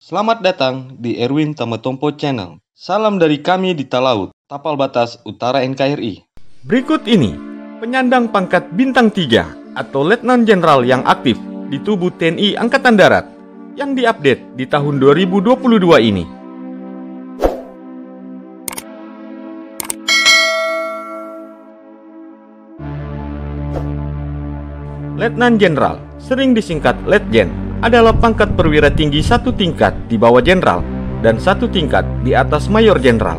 Selamat datang di Erwin Tametompo Channel. Salam dari kami di Talaut, Tapal Batas Utara NKRI. Berikut ini, penyandang pangkat Bintang 3 atau Letnan Jenderal yang aktif di tubuh TNI Angkatan Darat yang diupdate di tahun 2022 ini. Letnan Jenderal, sering disingkat Letjen, adalah pangkat perwira tinggi satu tingkat di bawah jenderal dan satu tingkat di atas mayor jenderal.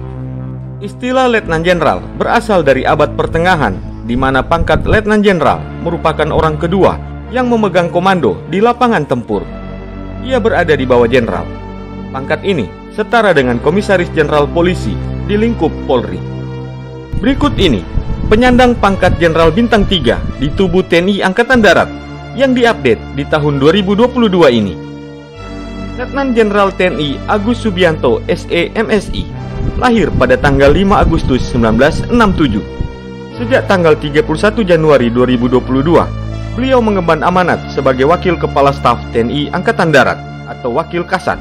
Istilah Letnan Jenderal berasal dari abad pertengahan, di mana pangkat Letnan Jenderal merupakan orang kedua yang memegang komando di lapangan tempur. Ia berada di bawah jenderal. Pangkat ini setara dengan Komisaris Jenderal Polisi di lingkup Polri. Berikut ini, penyandang pangkat Jenderal Bintang 3 di tubuh TNI Angkatan Darat yang diupdate di tahun 2022 ini. Letnan Jenderal TNI Agus Subianto SE MSI lahir pada tanggal 5 Agustus 1967. Sejak tanggal 31 Januari 2022, beliau mengemban amanat sebagai Wakil Kepala Staf TNI Angkatan Darat atau Wakil Kasat.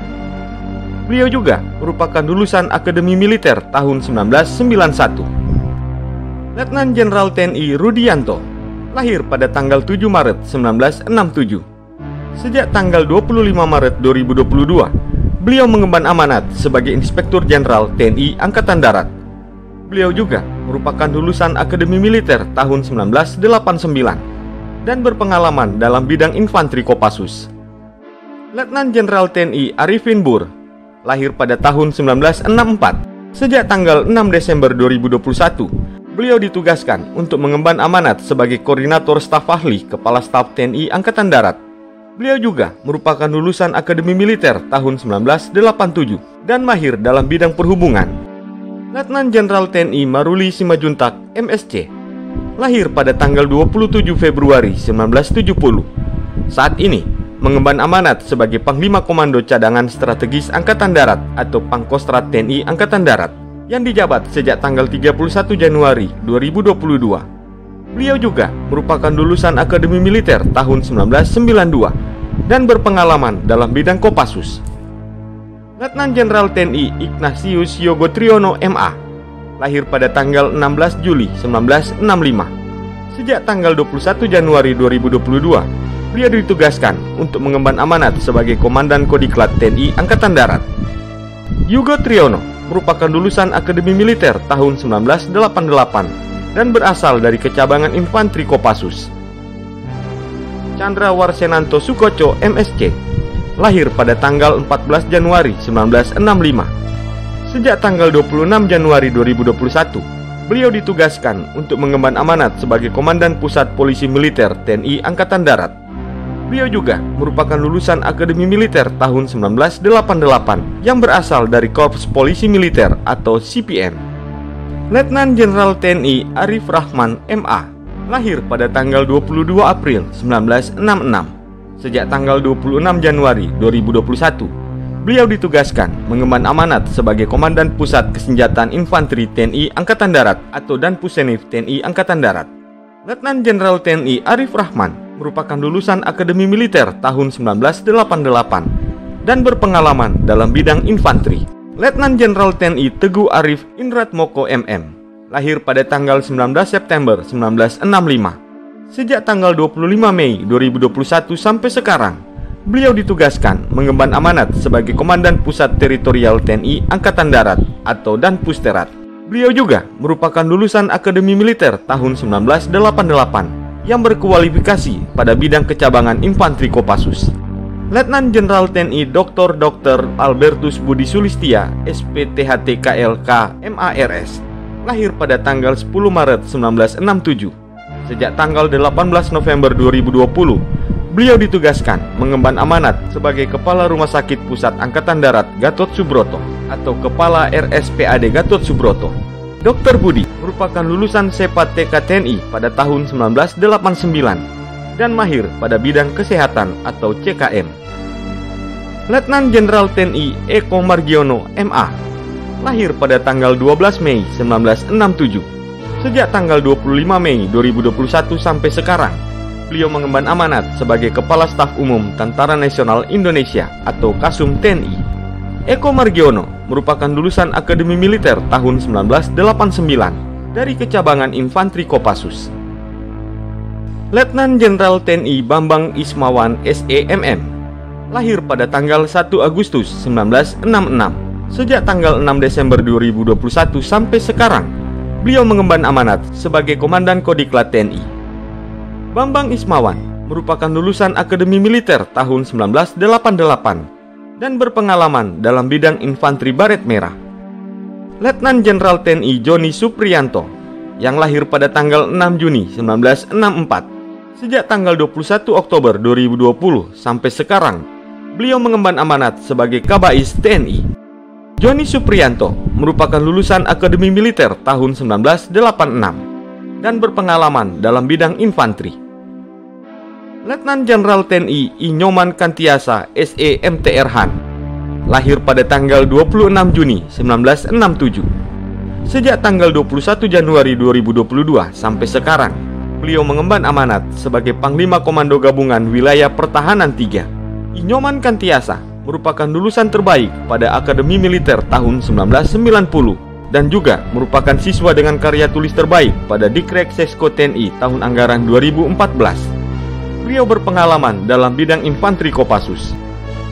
Beliau juga merupakan lulusan Akademi Militer tahun 1991. Letnan Jenderal TNI Rudianto lahir pada tanggal 7 Maret 1967. Sejak tanggal 25 Maret 2022, beliau mengemban amanat sebagai Inspektur Jenderal TNI Angkatan Darat. Beliau juga merupakan lulusan Akademi Militer tahun 1989 dan berpengalaman dalam bidang infanteri Kopassus. Letnan Jenderal TNI Arifin Bur lahir pada tahun 1964. Sejak tanggal 6 Desember 2021, beliau ditugaskan untuk mengemban amanat sebagai Koordinator Staf Ahli Kepala Staf TNI Angkatan Darat. Beliau juga merupakan lulusan Akademi Militer tahun 1987 dan mahir dalam bidang perhubungan. Letnan Jenderal TNI Maruli Simajuntak MSC lahir pada tanggal 27 Februari 1970. Saat ini mengemban amanat sebagai Panglima Komando Cadangan Strategis Angkatan Darat atau Pangkostrat TNI Angkatan Darat yang dijabat sejak tanggal 31 Januari 2022. Beliau juga merupakan lulusan Akademi Militer tahun 1992 dan berpengalaman dalam bidang Kopassus. Letnan Jenderal TNI Ignatius Yogo Triyono MA lahir pada tanggal 16 Juli 1965. Sejak tanggal 21 Januari 2022, beliau ditugaskan untuk mengemban amanat sebagai Komandan Kodiklat TNI Angkatan Darat. Yogo Triyono merupakan lulusan Akademi Militer tahun 1988 dan berasal dari kecabangan infanteri Kopassus. Chandra Warsenanto Sukoco MSC lahir pada tanggal 14 Januari 1965. Sejak tanggal 26 Januari 2021, beliau ditugaskan untuk mengemban amanat sebagai Komandan Pusat Polisi Militer TNI Angkatan Darat. Beliau juga merupakan lulusan Akademi Militer tahun 1988 yang berasal dari Korps Polisi Militer atau CPM. Letnan Jenderal TNI Arif Rahman MA lahir pada tanggal 22 April 1966. Sejak tanggal 26 Januari 2021, beliau ditugaskan mengemban amanat sebagai Komandan Pusat Kesenjataan Infanteri TNI Angkatan Darat atau Danpusenif TNI Angkatan Darat. Letnan Jenderal TNI Arif Rahman merupakan lulusan Akademi Militer tahun 1988 dan berpengalaman dalam bidang infanteri. Letnan Jenderal TNI Teguh Arif Indratmoko MM lahir pada tanggal 19 September 1965. Sejak tanggal 25 Mei 2021 sampai sekarang, beliau ditugaskan mengemban amanat sebagai Komandan Pusat Teritorial TNI Angkatan Darat atau Danpusterat. Beliau juga merupakan lulusan Akademi Militer tahun 1988 yang berkualifikasi pada bidang kecabangan infanteri Kopassus. Letnan Jenderal TNI Dr. Albertus Budi Sulistia SPTHTKLK MARS lahir pada tanggal 10 Maret 1967. Sejak tanggal 18 November 2020, beliau ditugaskan mengemban amanat sebagai Kepala Rumah Sakit Pusat Angkatan Darat Gatot Subroto atau Kepala RSPAD Gatot Subroto. Dr. Budi merupakan lulusan Sepa TK TNI pada tahun 1989 dan mahir pada bidang kesehatan atau CKM. Letnan Jenderal TNI Eko Margiono MA lahir pada tanggal 12 Mei 1967. Sejak tanggal 25 Mei 2021 sampai sekarang, beliau mengemban amanat sebagai Kepala Staf Umum Tentara Nasional Indonesia atau Kasum TNI. Eko Margiono merupakan lulusan Akademi Militer tahun 1989 dari Kecabangan Infantri Kopassus. Letnan Jenderal TNI Bambang Ismawan SEMM lahir pada tanggal 1 Agustus 1966. Sejak tanggal 6 Desember 2021 sampai sekarang, beliau mengemban amanat sebagai Komandan Kodiklat TNI. Bambang Ismawan merupakan lulusan Akademi Militer tahun 1988 dan berpengalaman dalam bidang infanteri baret merah. Letnan Jenderal TNI Joni Supriyanto yang lahir pada tanggal 6 Juni 1964. Sejak tanggal 21 Oktober 2020 sampai sekarang, beliau mengemban amanat sebagai Kabais TNI. Joni Supriyanto merupakan lulusan Akademi Militer tahun 1986 dan berpengalaman dalam bidang infanteri. Letnan Jenderal TNI Inyoman Kantiasa SE MTR Han lahir pada tanggal 26 Juni 1967. Sejak tanggal 21 Januari 2022 sampai sekarang, beliau mengemban amanat sebagai Panglima Komando Gabungan Wilayah Pertahanan 3. Inyoman Kantiasa merupakan lulusan terbaik pada Akademi Militer tahun 1990 dan juga merupakan siswa dengan karya tulis terbaik pada Dikrek Sesko TNI tahun anggaran 2014. Beliau berpengalaman dalam bidang infanteri Kopassus.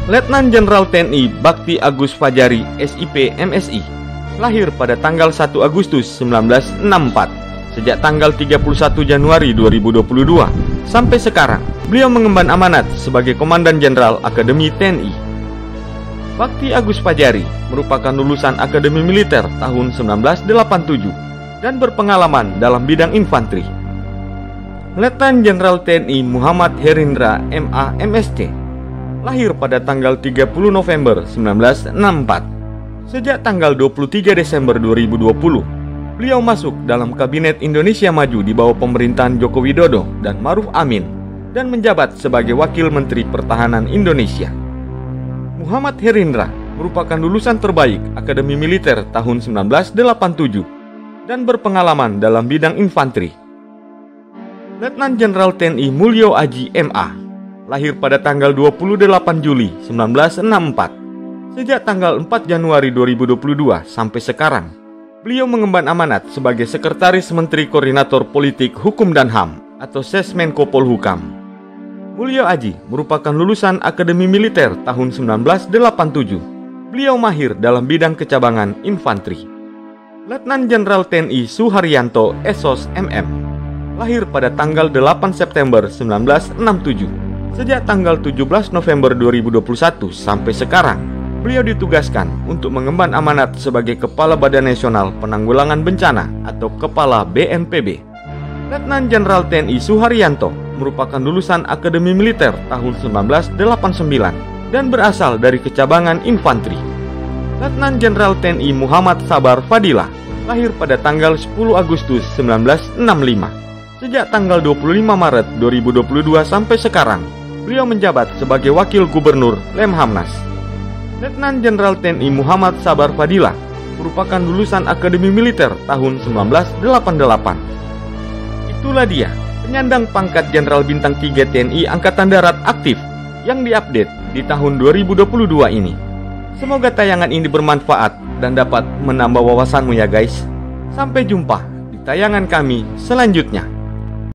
Letnan Jenderal TNI Bakti Agus Fajari SIP MSI lahir pada tanggal 1 Agustus 1964. Sejak tanggal 31 Januari 2022 sampai sekarang, beliau mengemban amanat sebagai Komandan Jenderal Akademi TNI. Bakti Agus Fajari merupakan lulusan Akademi Militer tahun 1987 dan berpengalaman dalam bidang infanteri. Letnan Jenderal TNI Muhammad Herindra MA MSc lahir pada tanggal 30 November 1964. Sejak tanggal 23 Desember 2020, beliau masuk dalam Kabinet Indonesia Maju di bawah pemerintahan Joko Widodo dan Maruf Amin dan menjabat sebagai Wakil Menteri Pertahanan Indonesia. Muhammad Herindra merupakan lulusan terbaik Akademi Militer tahun 1987 dan berpengalaman dalam bidang infanteri. Letnan Jenderal TNI Mulyo Aji MA lahir pada tanggal 28 Juli 1964. Sejak tanggal 4 Januari 2022 sampai sekarang, beliau mengemban amanat sebagai Sekretaris Menteri Koordinator Politik Hukum dan HAM atau Sesmenko Polhukam. Mulyo Aji merupakan lulusan Akademi Militer tahun 1987. Beliau mahir dalam bidang kecabangan infanteri. Letnan Jenderal TNI Suharyanto Esos MM lahir pada tanggal 8 September 1967. Sejak tanggal 17 November 2021 sampai sekarang, beliau ditugaskan untuk mengemban amanat sebagai Kepala Badan Nasional Penanggulangan Bencana atau Kepala BNPB. Letnan Jenderal TNI Suharyanto merupakan lulusan Akademi Militer tahun 1989 dan berasal dari Kecabangan Infanteri. Letnan Jenderal TNI Muhammad Sabar Fadilah lahir pada tanggal 10 Agustus 1965. Sejak tanggal 25 Maret 2022 sampai sekarang, beliau menjabat sebagai Wakil Gubernur Lemhamnas. Letnan Jenderal TNI Muhammad Sabar Fadilah merupakan lulusan Akademi Militer tahun 1988. Itulah dia, penyandang pangkat Jenderal Bintang 3 TNI Angkatan Darat aktif yang diupdate di tahun 2022 ini. Semoga tayangan ini bermanfaat dan dapat menambah wawasanmu ya guys. Sampai jumpa di tayangan kami selanjutnya.